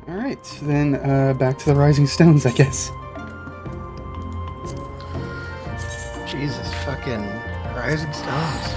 Alright, then back to the Rising Stones, I guess. Jesus fucking Rising Stones.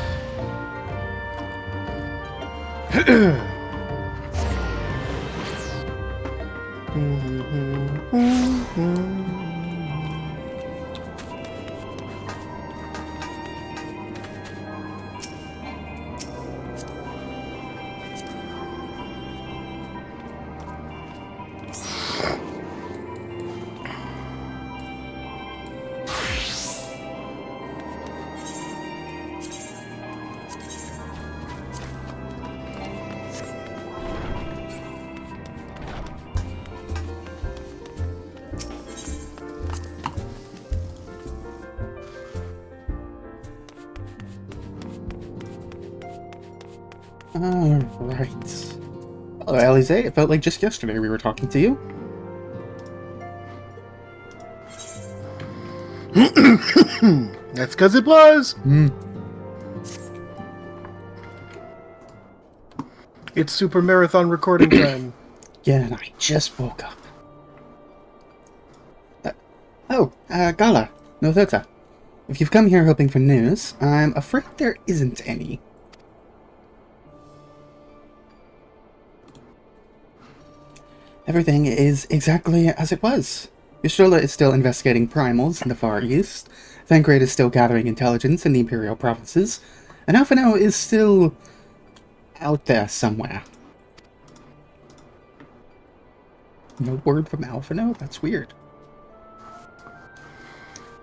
Alright. Hello, Alize. It felt like just yesterday we were talking to you. That's because it was. It's super marathon recording time. Yeah, and I just woke up. Gala. No Thota. If you've come here hoping for news, I'm afraid there isn't any. Everything is exactly as it was. Yashola is still investigating primals in the Far East, Thankrate is still gathering intelligence in the Imperial provinces, and Alphino is still out there somewhere. No word from Alphino? That's weird.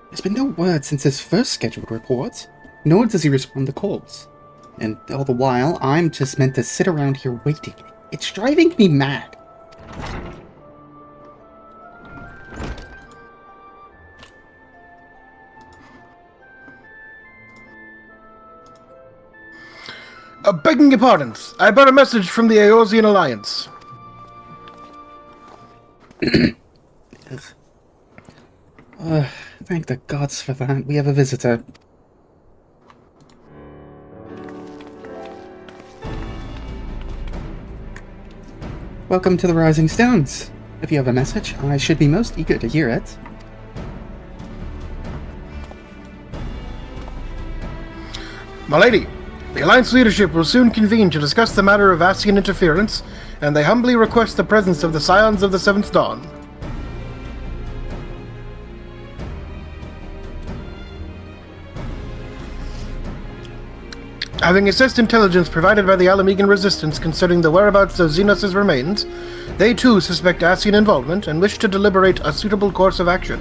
There's been no word since his first scheduled report, nor does he respond to calls. And all the while, I'm just meant to sit around here waiting. It's driving me mad. Begging your pardons, I brought a message from the Aeosian Alliance. Yes. Thank the gods for that. We have a visitor. Welcome to the Rising Stones. If you have a message, I should be most eager to hear it. My lady, the Alliance leadership will soon convene to discuss the matter of Ascian interference, and they humbly request the presence of the Scions of the Seventh Dawn. Having assessed intelligence provided by the Alamegan Resistance concerning the whereabouts of Xenos' remains, they too suspect Ascian involvement and wish to deliberate a suitable course of action.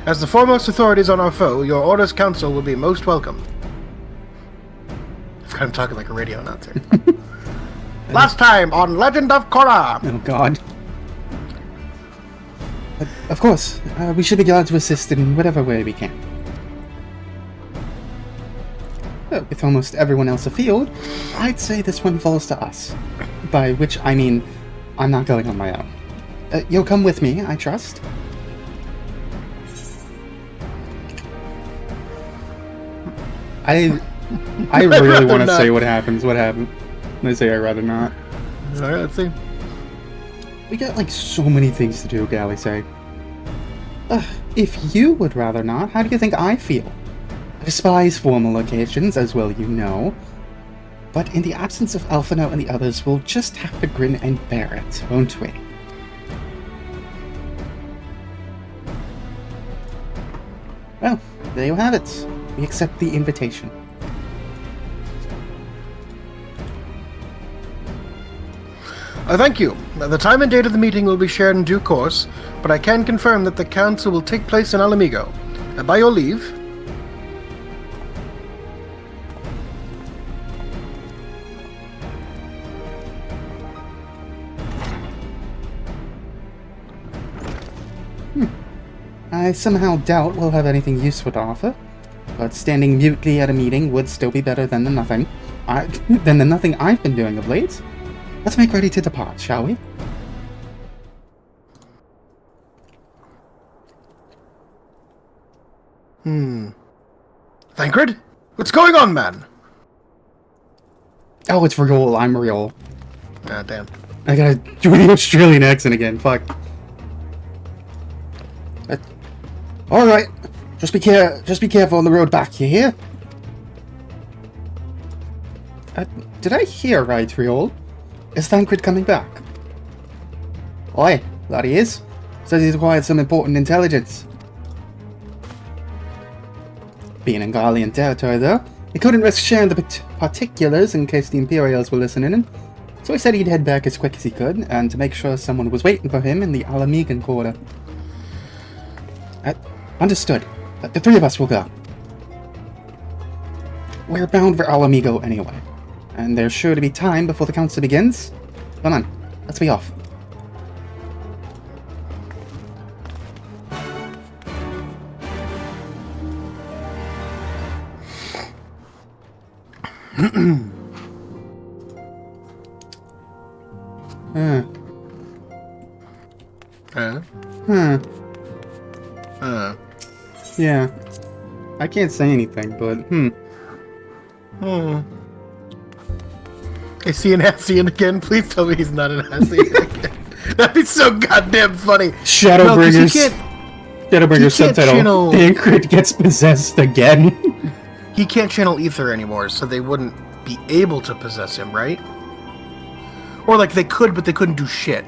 As the foremost authorities on our foe, your Order's counsel will be most welcome. I'm talking like a radio announcer. Last time on Legend of Korra! Oh god. Of course, we should be glad to assist in whatever way we can. With almost everyone else afield, I'd say this one falls to us. By which I mean, I'm not going on my own. You'll come with me, I trust? I really want to say what happens. What happened? I say I'd rather not. Alright, let's see. We got like so many things to do, Gally say. If you would rather not, how do you think I feel? I despise formal occasions, as well you know. But in the absence of Alphino and the others, we'll just have to grin and bear it, won't we? Well, there you have it. We accept the invitation. Thank you. The time and date of the meeting will be shared in due course, but I can confirm that the council will take place in Alamigo. By your leave. I somehow doubt we'll have anything useful to offer, but standing mutely at a meeting would still be better than the nothing. Than the nothing I've been doing of late. Let's make ready to depart, shall we? Thancred? What's going on, man? Oh, it's real. I'm real. Ah, damn. I gotta do the Australian accent again. Fuck. All right. Just be careful on the road back. You hear? Did I hear right, Riol? Is Thancred coming back? Oi, that he is. Says he's acquired some important intelligence. Being in Garlean territory, though, he couldn't risk sharing the particulars in case the Imperials were listening in. So he said he'd head back as quick as he could, and to make sure someone was waiting for him in the Alamegan quarter. Understood. The three of us will go. We're bound for Alamigo anyway, and there's sure to be time before the council begins. Come on, let's be off. Yeah. I can't say anything, but, Is he an Ascian again? Please tell me he's not an Ascian again. That'd be so goddamn funny. Shadowbringers. Shadowbringers subtitle. Thancred gets possessed again. He can't channel ether anymore, so they wouldn't be able to possess him, right? Or, like, they could, but they couldn't do shit.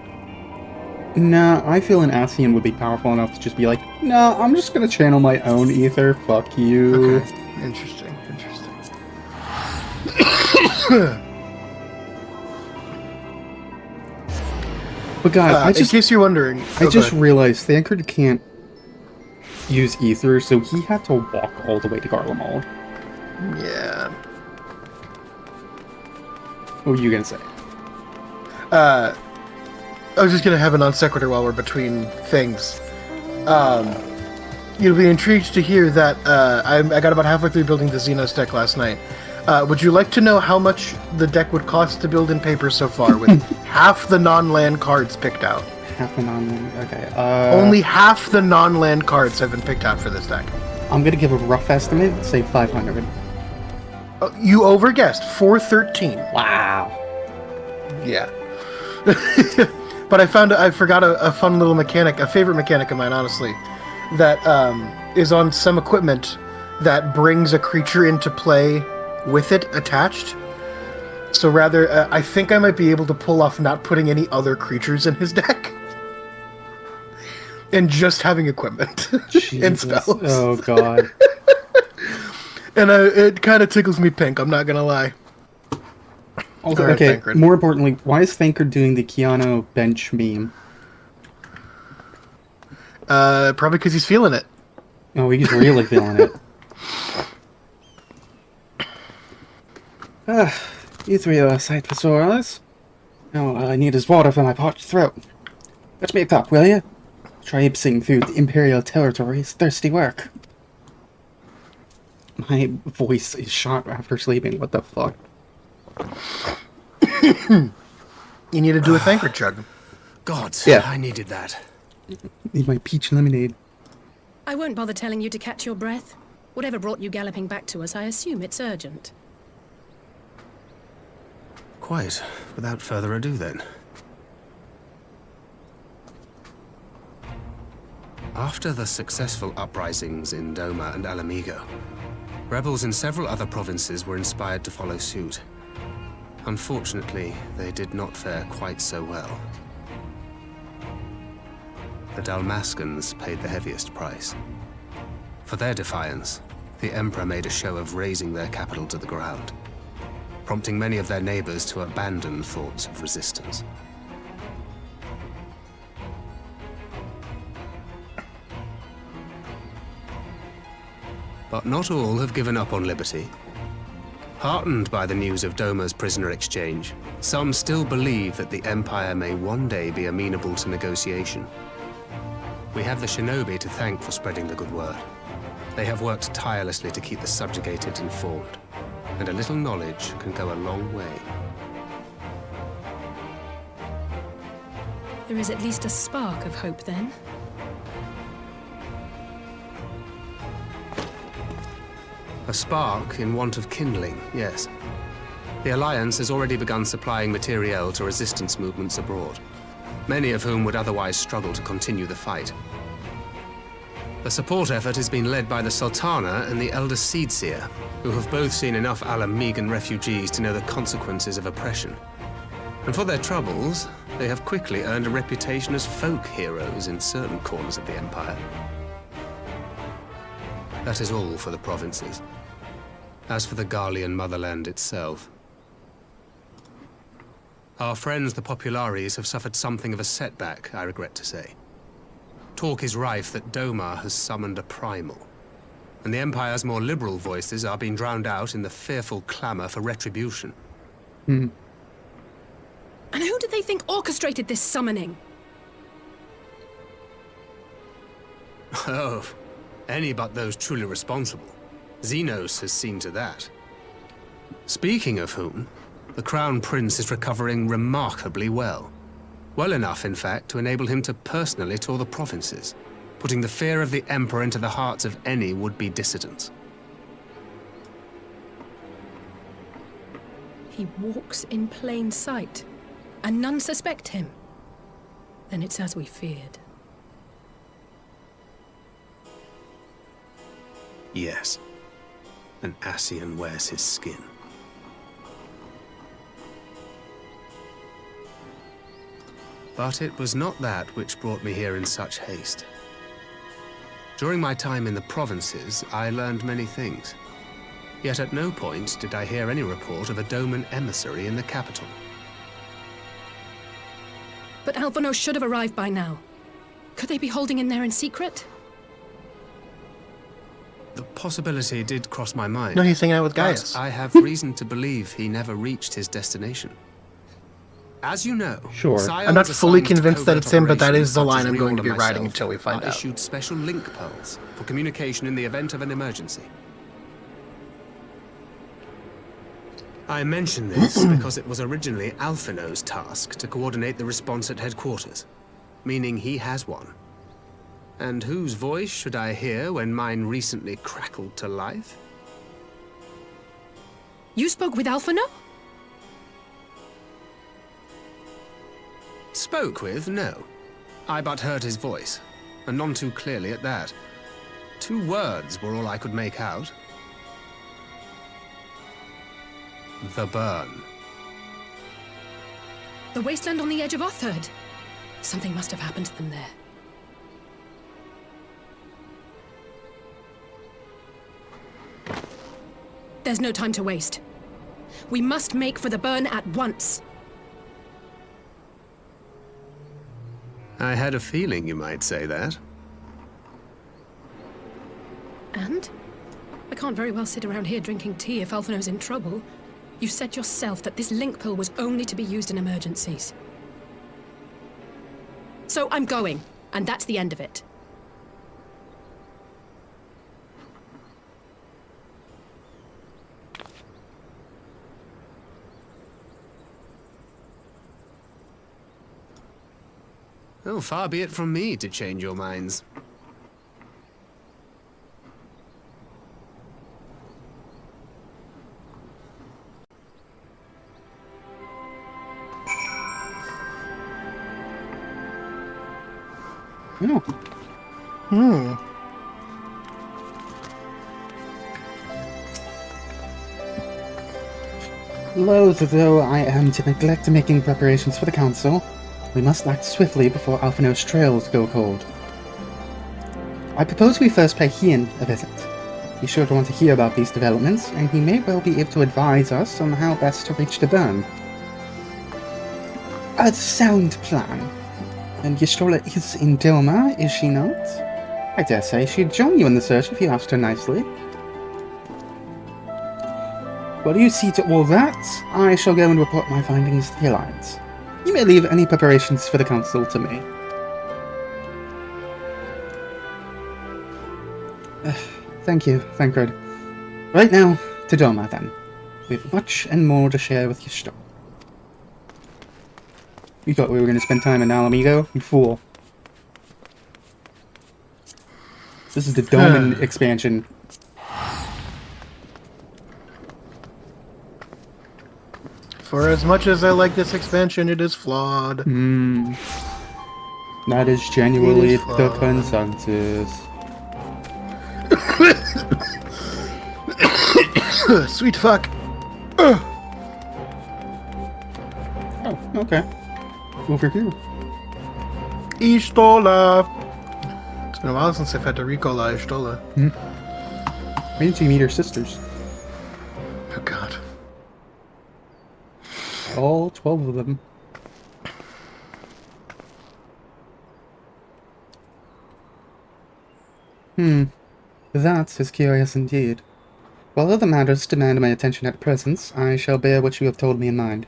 Nah, I feel an Ascian would be powerful enough to just be like, nah, I'm just gonna channel my own ether, fuck you. Okay. Interesting. But God, in case you're wondering... I just realized Thancred can't use ether, so he had to walk all the way to Garlemald. Yeah. What were you gonna say? I was just gonna have a non sequitur while we're between things. You'll be intrigued to hear that I got about halfway through building the Xenos deck last night. Would you like to know how much the deck would cost to build in paper so far, with half the non-land cards picked out? Half the non-land, okay. Only half the non-land cards have been picked out for this deck. I'm gonna give a rough estimate, say 500. You overguessed, 413. Wow. Yeah. But I forgot a fun little mechanic, a favorite mechanic of mine, honestly, that is on some equipment that brings a creature into play with it attached. So rather, I think I might be able to pull off not putting any other creatures in his deck. And just having equipment and spells. Oh, God. And it kind of tickles me pink, I'm not gonna lie. Also, okay, more importantly, why is Thancred doing the Keanu bench meme? Probably because he's feeling it. Oh, he's really feeling it. You three are a sight for sore eyes. All I need is water for my parched throat. Fetch me a cup, will you? Traipsing through the Imperial territory is thirsty work. My voice is shot after sleeping, what the fuck? You need to do a Thancred chug. God, yeah. I needed that. Need my peach lemonade. I won't bother telling you to catch your breath. Whatever brought you galloping back to us, I assume it's urgent. Quite. Without further ado, then. After the successful uprisings in Doma and Alamigo, rebels in several other provinces were inspired to follow suit. Unfortunately, they did not fare quite so well. The Dalmascans paid the heaviest price. For their defiance, the Emperor made a show of razing their capital to the ground, prompting many of their neighbors to abandon thoughts of resistance. But not all have given up on liberty. Heartened by the news of Doma's prisoner exchange, some still believe that the Empire may one day be amenable to negotiation. We have the shinobi to thank for spreading the good word. They have worked tirelessly to keep the subjugated informed, and a little knowledge can go a long way. There is at least a spark of hope, then. A spark in want of kindling, yes. The Alliance has already begun supplying materiel to resistance movements abroad, many of whom would otherwise struggle to continue the fight. The support effort has been led by the Sultana and the Elder Seedseer, who have both seen enough Alamegan refugees to know the consequences of oppression. And for their troubles, they have quickly earned a reputation as folk heroes in certain corners of the Empire. That is all for the provinces. As for the Garlean motherland itself, our friends the Populares have suffered something of a setback, I regret to say. Talk is rife that Domar has summoned a primal, and the Empire's more liberal voices are being drowned out in the fearful clamor for retribution. And who do they think orchestrated this summoning? Oh, any but those truly responsible. Xenos has seen to that. Speaking of whom, the Crown Prince is recovering remarkably well. Well enough, in fact, to enable him to personally tour the provinces, putting the fear of the Emperor into the hearts of any would-be dissidents. He walks in plain sight, and none suspect him. Then it's as we feared. Yes. An Ascian wears his skin. But it was not that which brought me here in such haste. During my time in the provinces, I learned many things. Yet at no point did I hear any report of a Doman emissary in the capital. But Alphonse should have arrived by now. Could they be holding in there in secret? The possibility did cross my mind. No, he's hanging out with but Gaius. I have reason to believe he never reached his destination. As you know, Sure. Scions I'm not fully assigned to convinced that covert it's him, but that operations is the such line as I'm going Riordan to be and writing myself until we find are out. issued special link pearls for communication in the event of an emergency. I mention this because it was originally Alphino's task to coordinate the response at headquarters, meaning he has one. And whose voice should I hear when mine recently crackled to life? You spoke with Alphonse? Spoke with, no. I but heard his voice, and none too clearly at that. 2 words were all I could make out. The burn. The wasteland on the edge of Otherd. Something must have happened to them there. There's no time to waste. We must make for the burn at once. I had a feeling you might say that. And? I can't very well sit around here drinking tea if Alphino's in trouble. You said yourself that this link pill was only to be used in emergencies. So I'm going, and that's the end of it. Oh, far be it from me to change your minds. Oh. Loath though I am to neglect making preparations for the council, we must act swiftly before Alphino's trails go cold. I propose we first pay Hien a visit. He's sure to want to hear about these developments, and he may well be able to advise us on how best to reach the burn. A sound plan. And Ystrola is in Doma, is she not? I dare say she'd join you in the search if you asked her nicely. While you see to all that, I shall go and report my findings to the Alliance. You may leave any preparations for the Council to me. Thank you, Thancred. Right now, to Doma, then. We have much and more to share with Ystrola. You thought we were going to spend time in Alamigo? You fool. This is the Doman expansion. For as much as I like this expansion, it is flawed. That is genuinely It is the flawed. consensus. Sweet fuck. Oh, okay. Over here. Istola. It's been a while since I've had to recall Istola. Wait until you meet her sisters. Oh god. All 12 of them. That is curious indeed. While other matters demand my attention at present, I shall bear what you have told me in mind.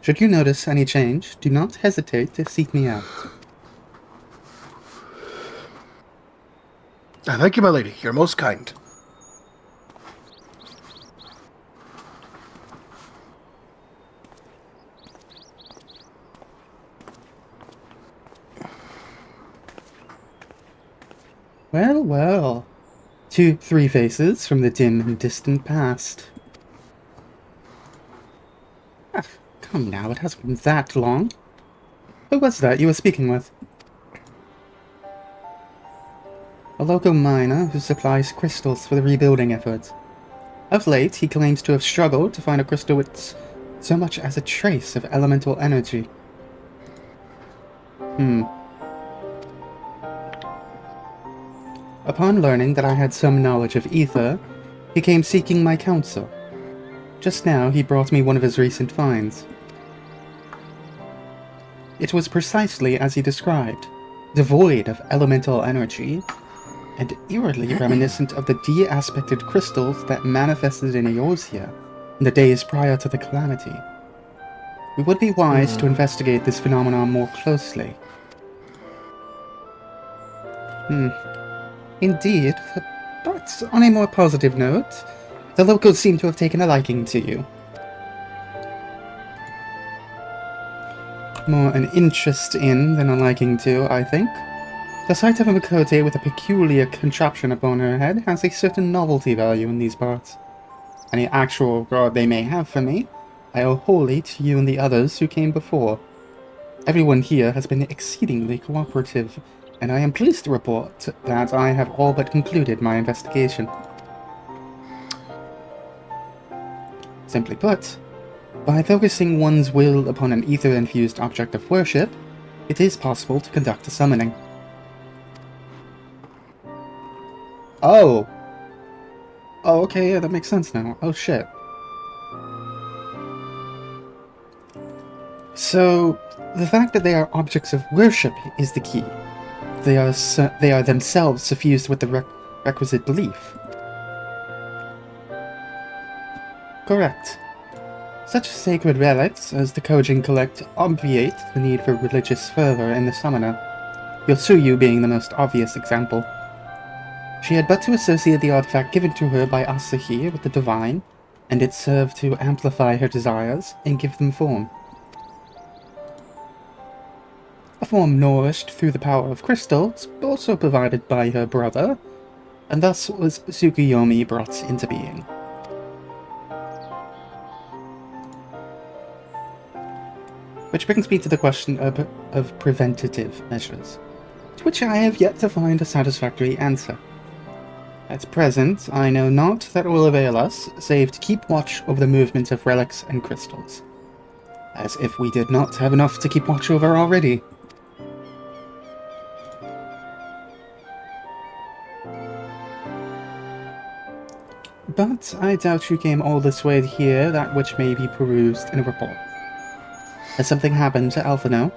Should you notice any change, do not hesitate to seek me out. Thank you, my lady. You're most kind. Well, well. 3 faces from the dim and distant past. Ah, come now, it hasn't been that long. Who was that you were speaking with? A local miner who supplies crystals for the rebuilding efforts. Of late, he claims to have struggled to find a crystal with so much as a trace of elemental energy. Upon learning that I had some knowledge of ether, he came seeking my counsel. Just now, he brought me one of his recent finds. It was precisely as he described, devoid of elemental energy, and eerily reminiscent of the de-aspected crystals that manifested in Eorzea in the days prior to the calamity. We would be wise to investigate this phenomenon more closely. Indeed, but on a more positive note, the locals seem to have taken a liking to you. More an interest in than a liking to, I think. The sight of a Makote with a peculiar contraption upon her head has a certain novelty value in these parts. Any actual regard they may have for me, I owe wholly to you and the others who came before. Everyone here has been exceedingly cooperative, and I am pleased to report that I have all but concluded my investigation. Simply put, by focusing one's will upon an ether-infused object of worship, it is possible to conduct a summoning. Oh, okay, yeah, that makes sense now. Oh, shit. So, the fact that they are objects of worship is the key. They are themselves suffused with the requisite belief. Correct. Such sacred relics as the Kojin collect obviate the need for religious fervor in the summoner, Yosuyu being the most obvious example. She had but to associate the artifact given to her by Asahi with the divine, and it served to amplify her desires and give them form. A form nourished through the power of crystals, but also provided by her brother, and thus was Tsukuyomi brought into being. Which brings me to the question of preventative measures, to which I have yet to find a satisfactory answer. At present, I know not that will avail us, save to keep watch over the movement of relics and crystals. As if we did not have enough to keep watch over already. But I doubt you came all this way to hear that which may be perused in a report. Has something happened to Alphino?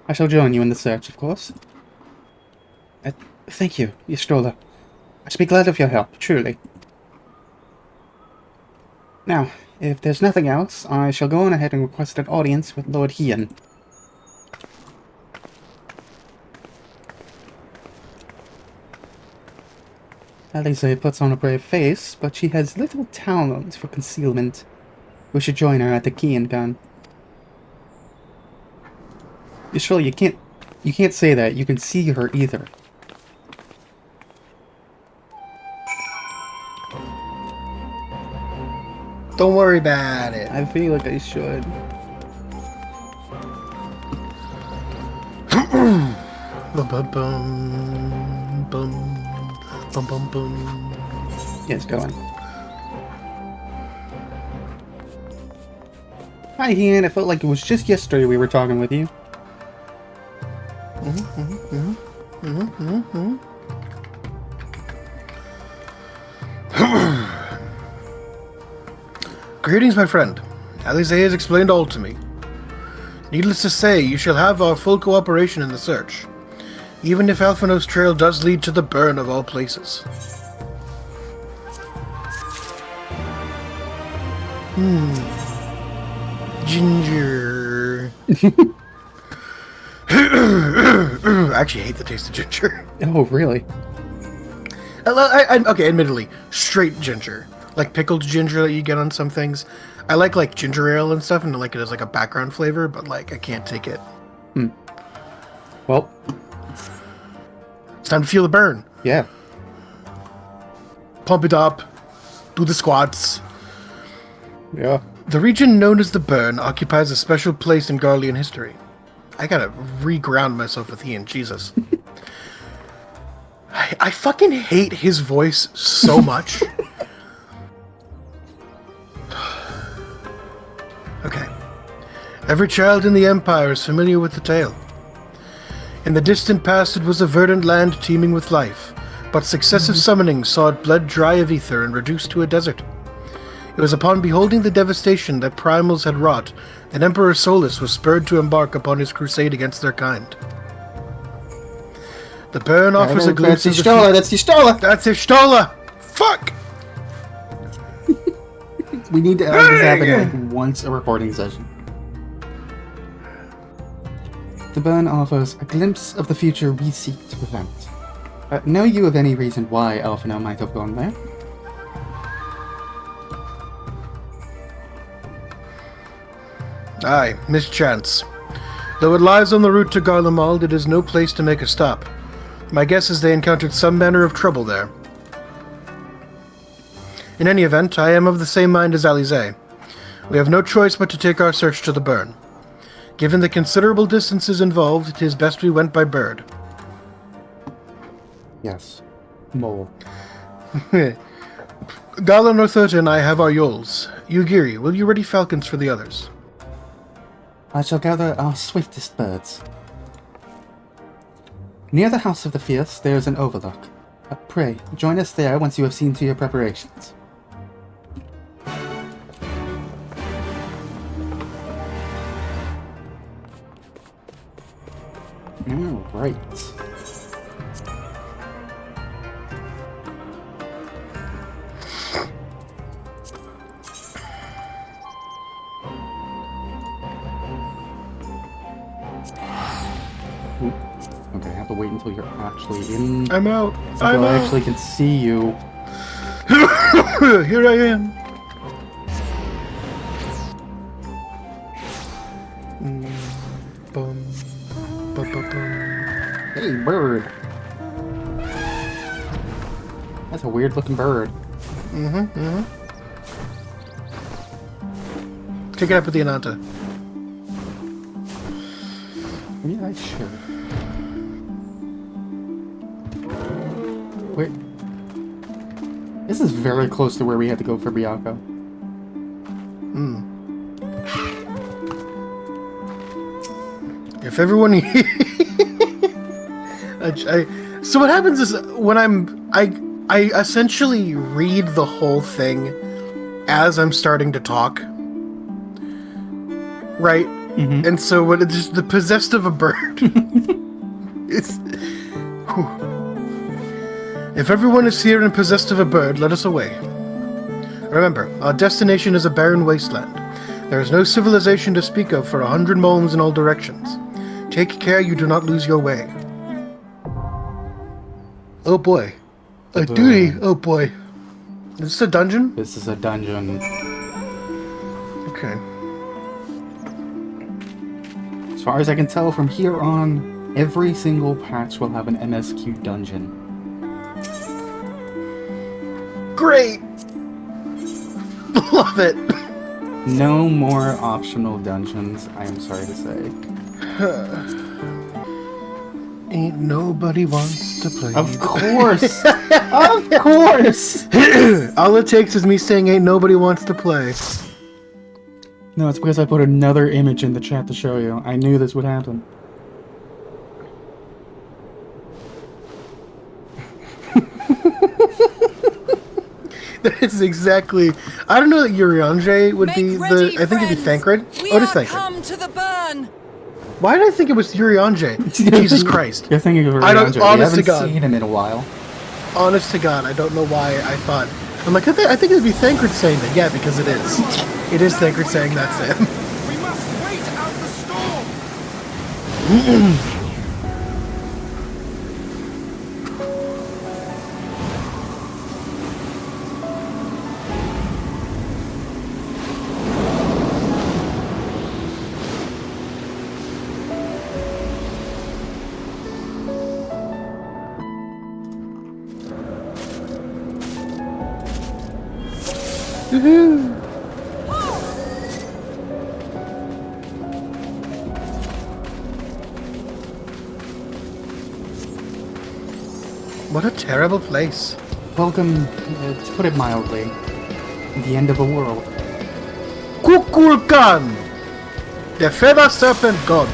I shall join you in the search, of course. Thank you, Ystrola. I should be glad of your help, truly. Now, if there's nothing else, I shall go on ahead and request an audience with Lord Hien. Alize puts on a brave face, but she has little talent for concealment. We should join her at the Kian Gun. Surely you can't say that. You can see her either. Don't worry about it. I feel like I should. Bum bum bum bum bum bum bum. Yes, go on. Hi, Ian. I felt like it was just yesterday we were talking with you. Greetings, my friend. Alize has explained all to me. Needless to say, you shall have our full cooperation in the search, even if Alphanos Trail does lead to the burn of all places. Ginger. I actually hate the taste of ginger. Oh, really? Okay, admittedly, straight ginger. Like pickled ginger that you get on some things. I like ginger ale and stuff, and I like it as like a background flavor, but like I can't take it. Well, it's time to feel the burn. yeah. Pump it up. Do the squats. Yeah. The region known as the Burn occupies a special place in Garlean history. I gotta re-ground myself with Ian, Jesus. I fucking hate his voice so much. Okay. Every child in the Empire is familiar with the tale. In the distant past, it was a verdant land teeming with life, but successive summonings saw it bled dry of ether and reduced to a desert. It was upon beholding the devastation that Primals had wrought that Emperor Solus was spurred to embark upon his crusade against their kind. The Burn offers a glimpse of the future. That's Y'shtola! That's Y'shtola! Fuck! We need to have this happen like once a recording session. The Burn offers a glimpse of the future we seek to prevent. Know you of any reason why Alphino might have gone there? Aye, mischance. Though it lies on the route to Garlemald, it is no place to make a stop. My guess is they encountered some manner of trouble there. In any event, I am of the same mind as Alize. We have no choice but to take our search to the Burn. Given the considerable distances involved, it is best we went by bird. Yes. Mole. Gala Northota and I have our yoles. Yugiri, will you ready falcons for the others? I shall gather our swiftest birds. Near the House of the Fierce, there is an overlook. Pray, join us there once you have seen to your preparations. Alright. Okay, I have to wait until you're actually in. I'm out. Until I actually can see you. Here I am. Bum, bum, bum, bum. Hey, bird. That's a weird looking bird. Take it up with the Ananta. Yeah, sure. Wait. This is very close to where we had to go for Byakko. If everyone so what happens is when I essentially read the whole thing as I'm starting to talk. Right? Mm-hmm. And so when it's just the possessed of a bird. It's if everyone is here and possessed of a bird, let us away. Remember, our destination is a barren wasteland. There is no civilization to speak of for 100 momes in all directions. Take care you do not lose your way. Oh boy. A duty, oh boy. Is this a dungeon? This is a dungeon. Okay. far as I can tell, from here on, every single patch will have an MSQ dungeon. Great! Love it! No more optional dungeons, I am sorry to say. Ain't nobody wants to play. Of course! Of course! All it takes is me saying ain't nobody wants to play. No, it's because I put another image in the chat to show you. I knew this would happen. That is exactly... I don't know that Urianger would be the... I think it'd be Thancred. Oh, it is Thancred. Come to the burn. Why did I think it was Urianger? Jesus Christ. You're thinking of I don't- Urianger. honest We to haven't God. seen him in a while. Honest to God, I don't know why I thought... I'm like, I think it'd be Thancred saying that. Yeah, because it is. It is Thancred saying that, Sam. We must wait out the storm! What a terrible place. Welcome, to put it mildly, the end of a world. Kukulkan! The feather serpent god.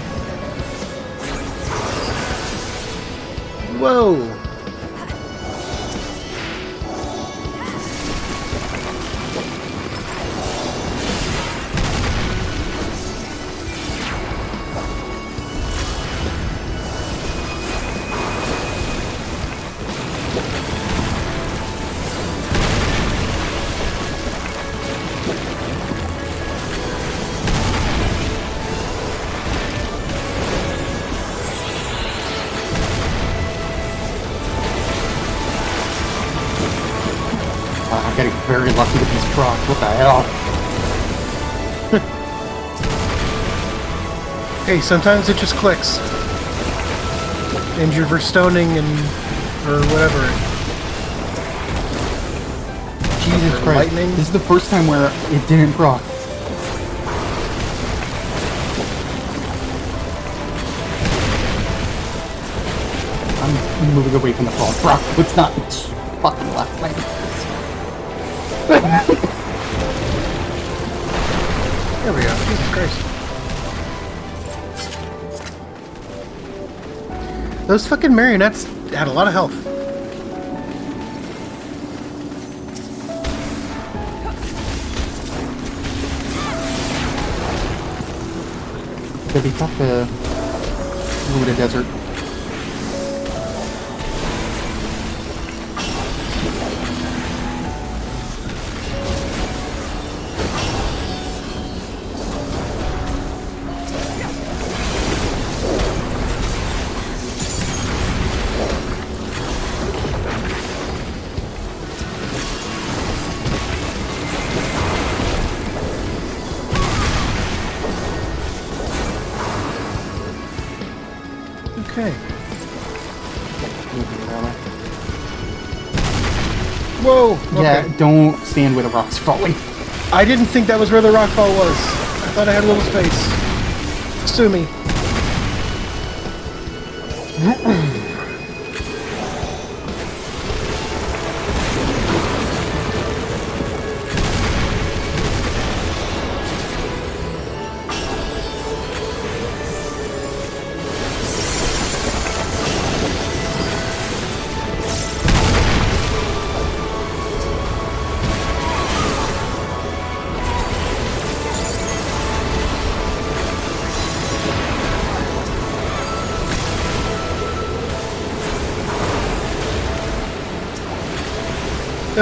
Whoa. I'm getting very lucky with these procs. What the hell? Hey, sometimes it just clicks. And you're verstoning and... or whatever. Jesus Or Christ. lightning. This is the first time where it didn't proc. I'm moving away from the fall. Proc, it's not. It's fucking left lane. There we go. Jesus Christ. Those fucking marionettes had a lot of health. It'd be tough to move the desert. Okay. Whoa! Okay. Yeah, don't stand where the rock's falling. I didn't think that was where the rockfall was. I thought I had a little space. Sue me.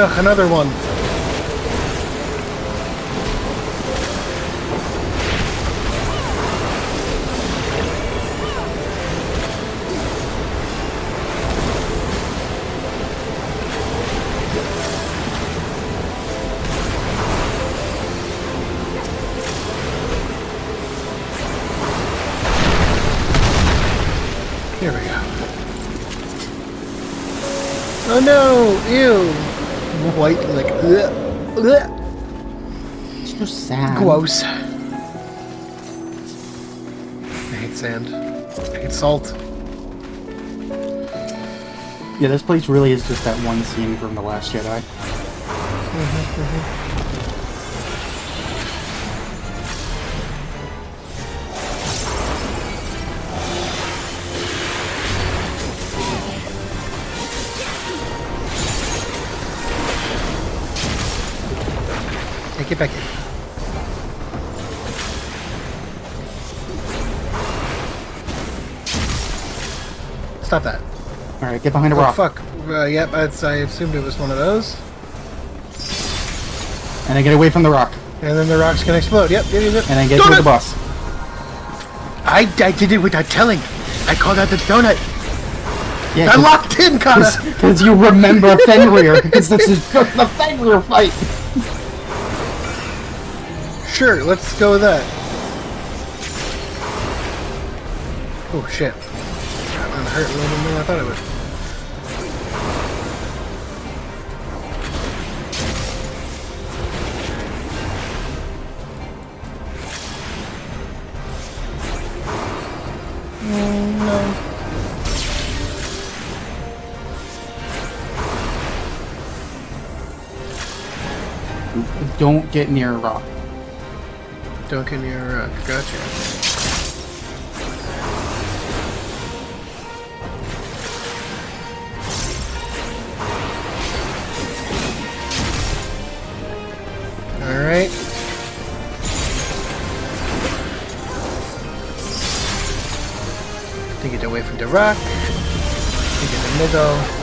Ugh, another one. Here we go. Oh no! Ew! White, like, ugh, ugh. It's just sad. Gross. I hate sand. I hate salt. Yeah, this place really is just that one scene from The Last Jedi. Hey, get back here. Stop that. Alright, get behind a Oh, rock. fuck. Yep, I assumed it was one of those. And then get away from the rock. And then the rocks can explode. Yep, yep, yep. And then get Donut! to the boss. I did it without telling. I called out the donut. Yeah, I locked in, Kana. because you remember Fenrir. Because this is the Fenrir fight. Sure, let's go with that. Oh, shit. That one hurt a little bit more than I thought it would. Don't get near a rock. Don't get near a rock. Gotcha. Alright. Take it away from the rock. Take it in the middle.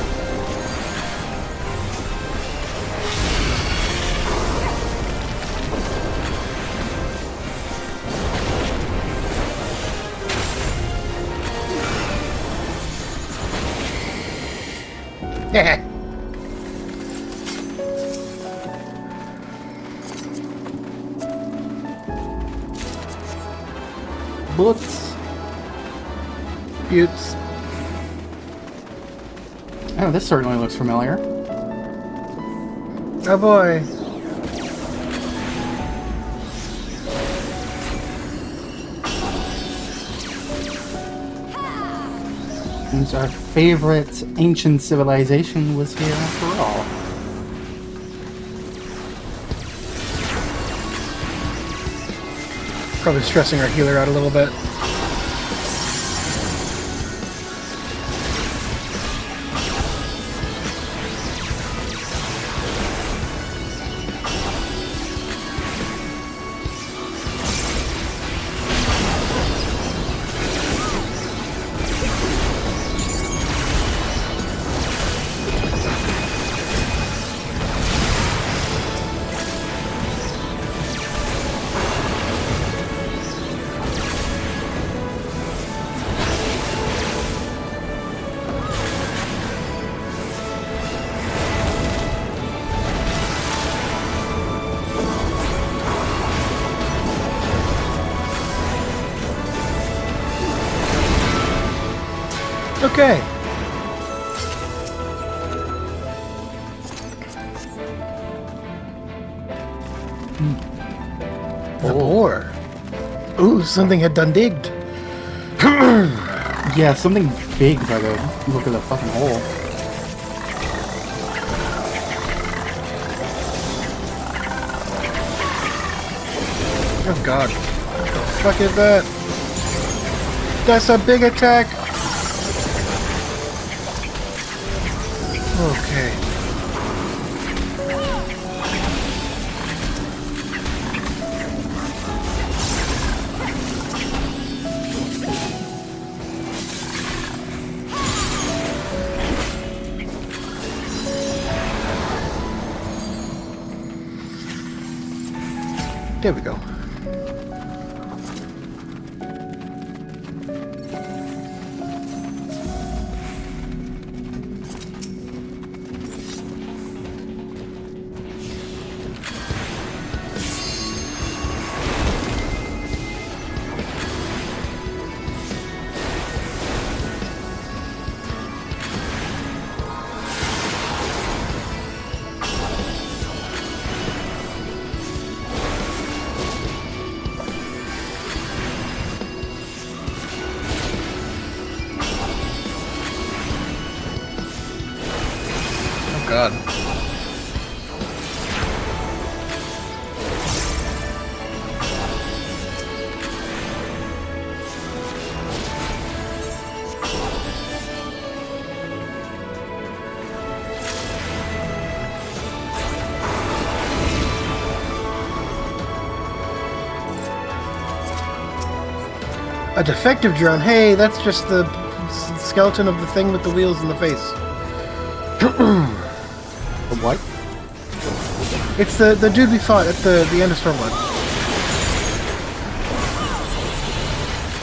Bullets. Buttes. Oh, this certainly looks familiar. Oh boy. Means our favorite ancient civilization was here after all. Probably stressing our healer out a little bit. Okay. The boar. Ooh, something had done digged. Yeah, something big by the look of the fucking hole. Oh god. What the fuck is that? That's a big attack. Okay. There we go. god. A defective drone. Hey, that's just the skeleton of the thing with the wheels in the face. The what? It's the dude we fought at the end of Stormblood.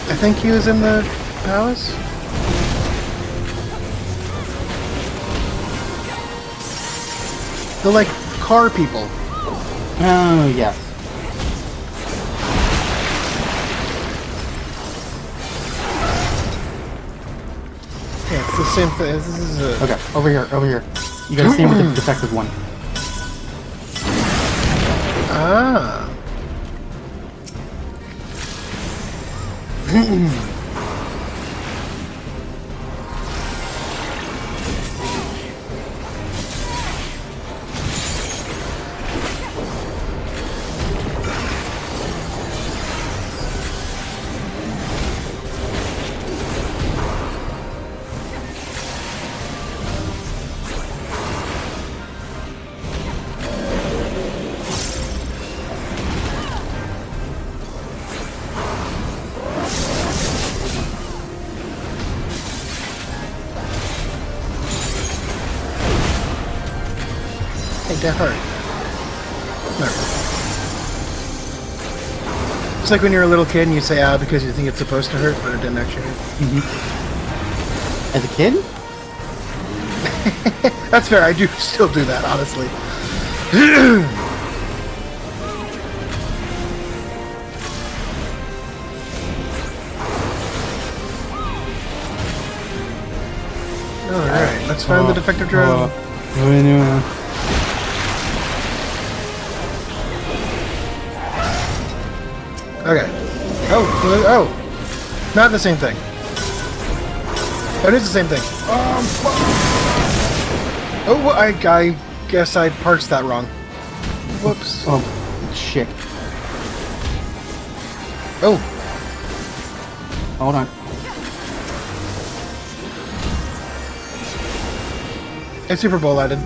I think he was in the palace? The, like, car people. Oh, yes. Yeah, it's the same thing. This is a... Okay, over here, over here. You gotta see him with the defective one. Ah. That hurt. No. It's like when you're a little kid and you say "ah" because you think it's supposed to hurt, but it didn't actually hurt. Mm-hmm. As a kid? That's fair. I do still do that, honestly. All right, let's find the defective drone. Okay. Oh, not the same thing. Oh, it is the same thing. Oh, I guess I parsed that wrong. Whoops. Oh, shit. Oh. Hold on. I Super Bowl added.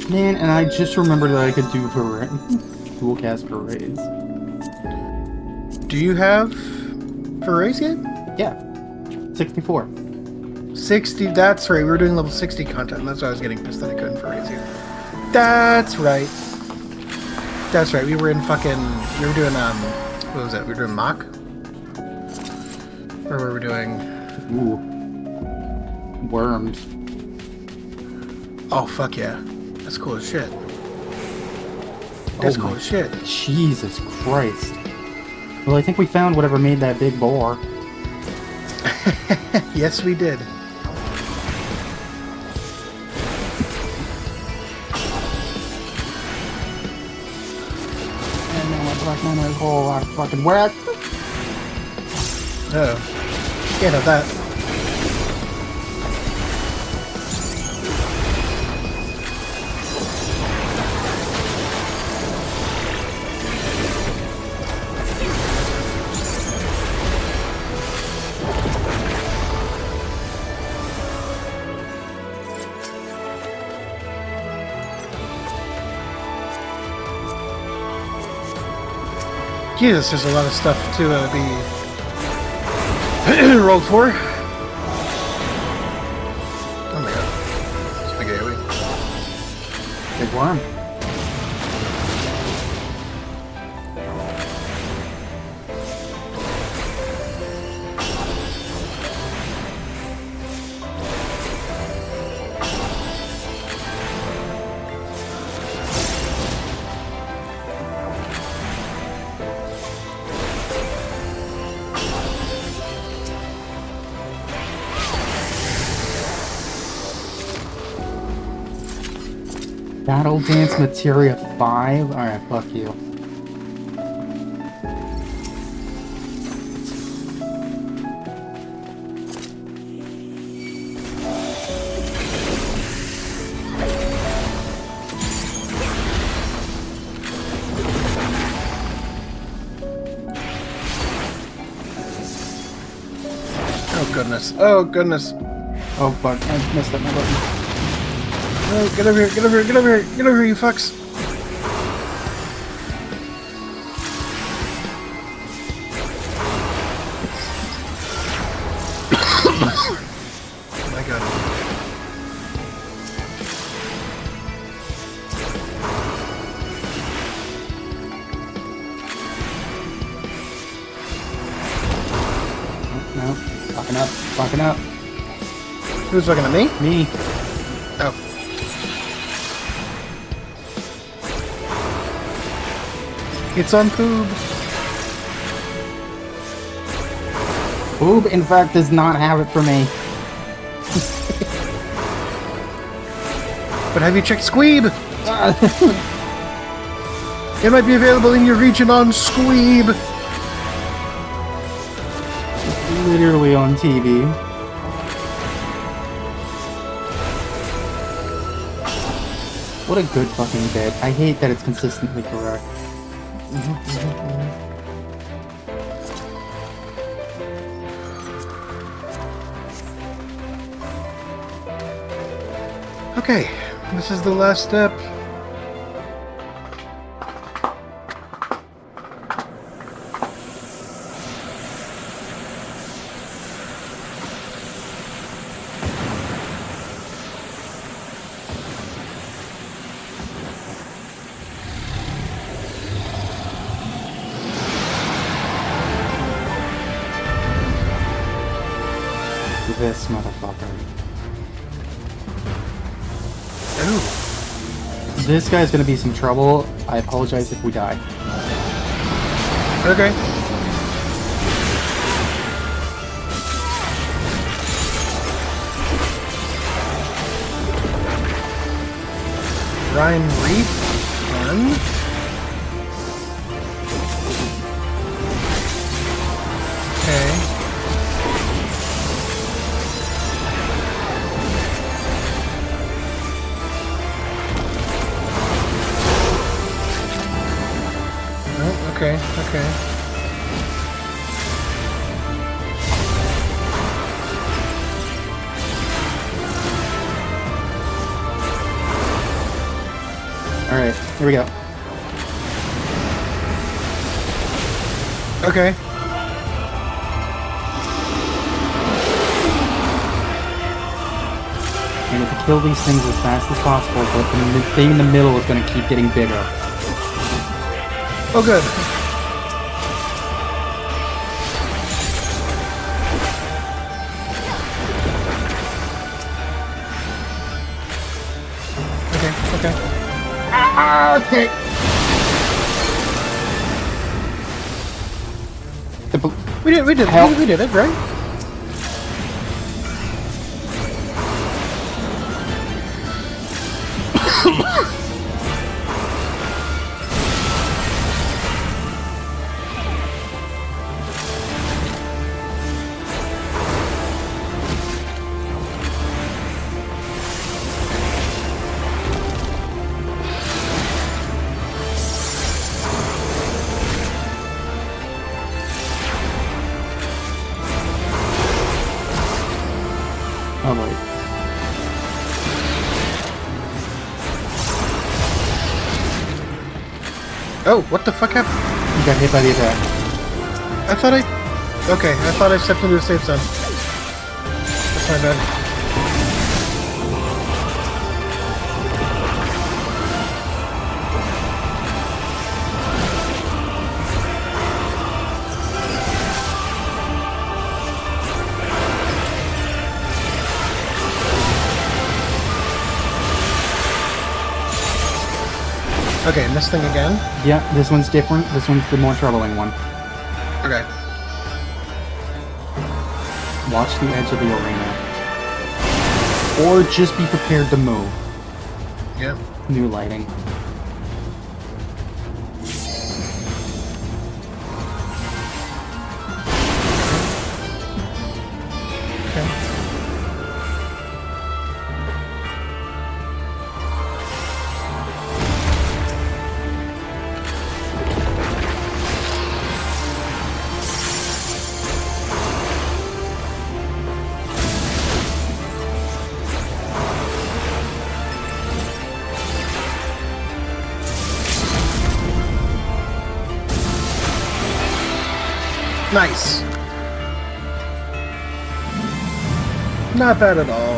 Man, and I just remembered that I could do dual cast parades. Do you have Forays yet? Yeah. 64. 60, that's right. We were doing level 60 content, and that's why I was getting pissed that I couldn't Forays here. That's right. That's right. We were in fucking... We were doing, what was it? We were doing Mach? Or were we doing... Ooh. Worms. Oh, fuck yeah. That's cool as shit. That's cool as shit. Jesus Christ. Well, I think we found whatever made that big boar. Yes, we did. And then my black man is whole lot of fucking whack. Oh. Can't have that. Jesus, there's a lot of stuff to be rolled for. Oh my god. Spaghetti. Big worm. Battle Dance Materia 5? Alright, fuck you. Oh goodness. Oh goodness. Oh fuck, I messed up my button. Oh, get over here, get over here, get over here, get over here, you fucks. Oh my god. No, fucking up, fucking up. Who's looking at me? Me. Oh. It's on Poob. Boob, in fact, does not have it for me. But have you checked Squeeb? It might be available in your region on Squeeb. Literally on TV. What a good fucking bit. I hate that it's consistently correct. Okay, this is the last step. This motherfucker. Ooh. This guy's gonna be some trouble. I apologize if we die. Okay. Rhyme Reef and okay. Oh, okay, okay. Alright, here we go. Okay. And if we kill these things as fast as possible, but the thing in the middle is gonna keep getting bigger. Oh, good. Okay, okay. Okay. We did Help. we did it, right? Oh wait. Oh, what the fuck happened? You got hit by the attack. I thought I... Okay, I thought I stepped into a safe zone. That's my bad. Okay, and this thing again? Yeah, this one's different. This one's the more troubling one. Okay. Watch the edge of the arena. Or just be prepared to move. Yeah. New lighting. Okay. Nice. Not bad at all.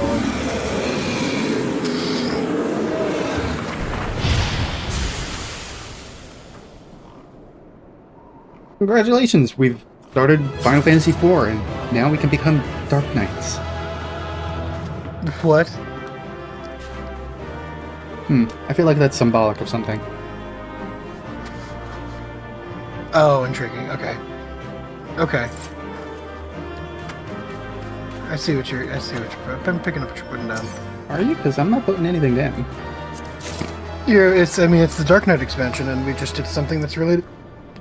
Congratulations, we've started Final Fantasy IV, and now we can become Dark Knights. What? I feel like that's symbolic of something. Oh, intriguing. Okay. Okay. I see what you're I'm picking up what you're putting down. Are you? Because I'm not putting anything down. It's the Dark Knight expansion, and we just did something that's related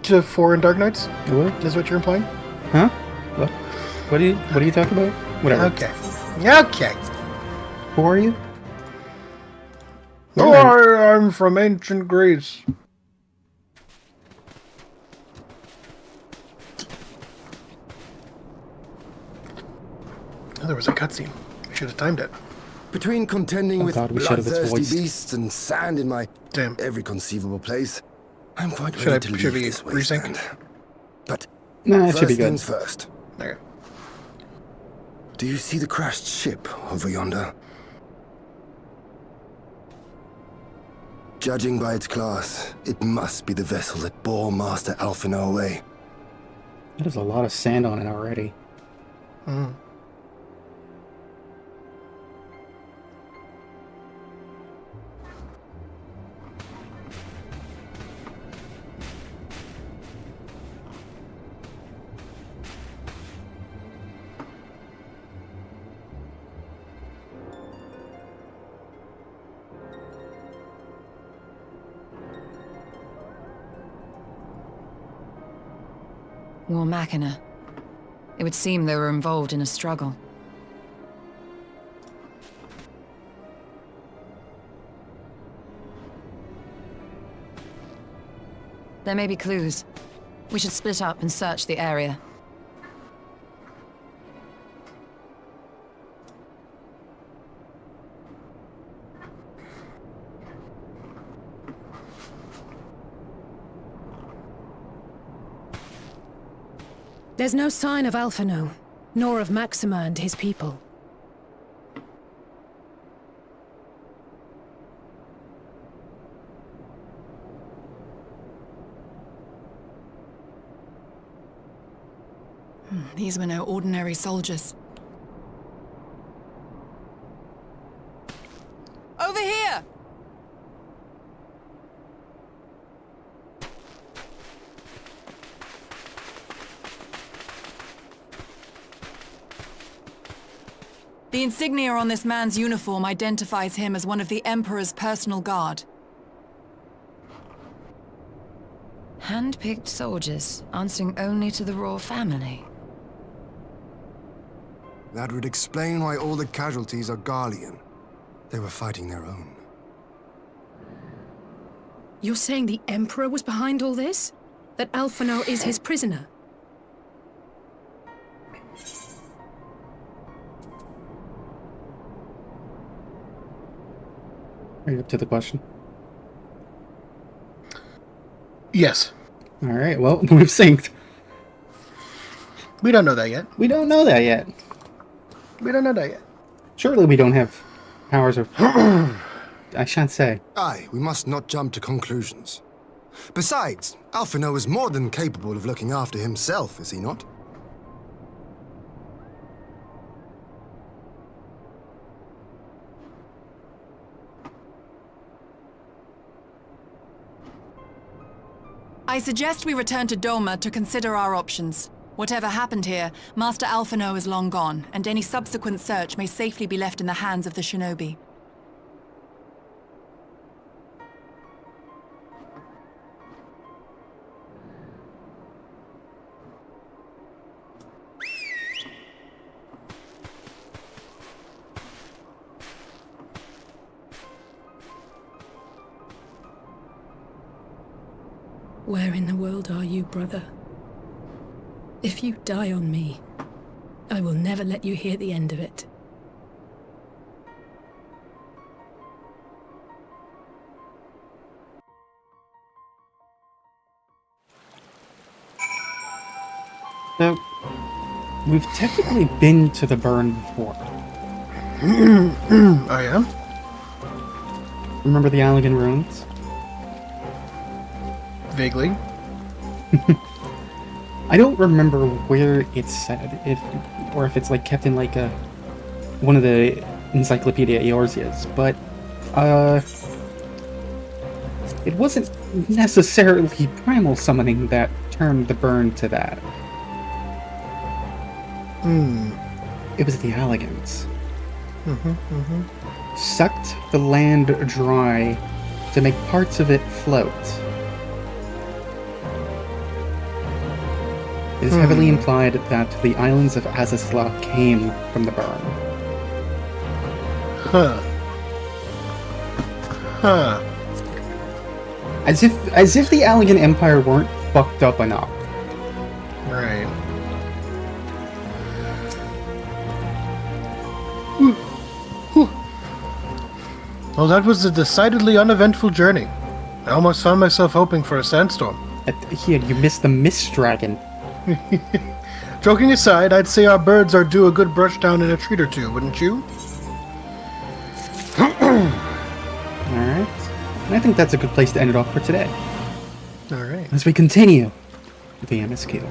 to 4 and Dark Knights. What? Is what you're implying? Huh? What? What are you talking about? Whatever. Okay. Okay. Who are you? Oh, I'm from ancient Greece. Oh, there was a cutscene. We should have timed it. Between contending with God, we should have its bloodthirsty voice. beasts and sand in my Damn. every conceivable place, I'm quite Should ready I- to should leave we this resync? wasteland. But Nah, it should first be good. things first. Okay. Do you see the crashed ship over yonder? Judging by its class, it must be the vessel that bore Master Alphino away. There's a lot of sand on it already. War Machina. It would seem they were involved in a struggle. There may be clues. We should split up and search the area. There's no sign of Alphino, nor of Maxima and his people. These were no ordinary soldiers. Over here! The insignia on this man's uniform identifies him as one of the Emperor's personal guard. Hand-picked soldiers, answering only to the royal family. That would explain why all the casualties are Garlean. They were fighting their own. You're saying the Emperor was behind all this? That Alphino is his prisoner? Are you up to the question? Yes. Alright, well, we've synced. We don't know that yet. We don't know that yet. We don't know that yet. Surely we don't have powers of... I shan't say. Aye, we must not jump to conclusions. Besides, Alphino is more than capable of looking after himself, is he not? I suggest we return to Doma to consider our options. Whatever happened here, Master Alphino is long gone, and any subsequent search may safely be left in the hands of the shinobi. Where in the world are you, brother? If you die on me, I will never let you hear the end of it. So, we've technically been to the burn before. Oh, yeah? Remember the Allegan ruins? Vaguely. I don't remember where it's said, or if it's like kept in like one of the Encyclopedia Eorzeas, but it wasn't necessarily primal summoning that turned the burn to that. It was the Allegans. Sucked the land dry to make parts of it float. It is heavily implied that the islands of Azazla came from the burn. Huh. As if the Allegan Empire weren't fucked up enough. Right. Well, that was a decidedly uneventful journey. I almost found myself hoping for a sandstorm. Here, you missed the Mist Dragon. Joking aside, I'd say our birds are due a good brush down in a treat or two, wouldn't you? Alright. And I think that's a good place to end it off for today. Alright. As we continue the MSQ.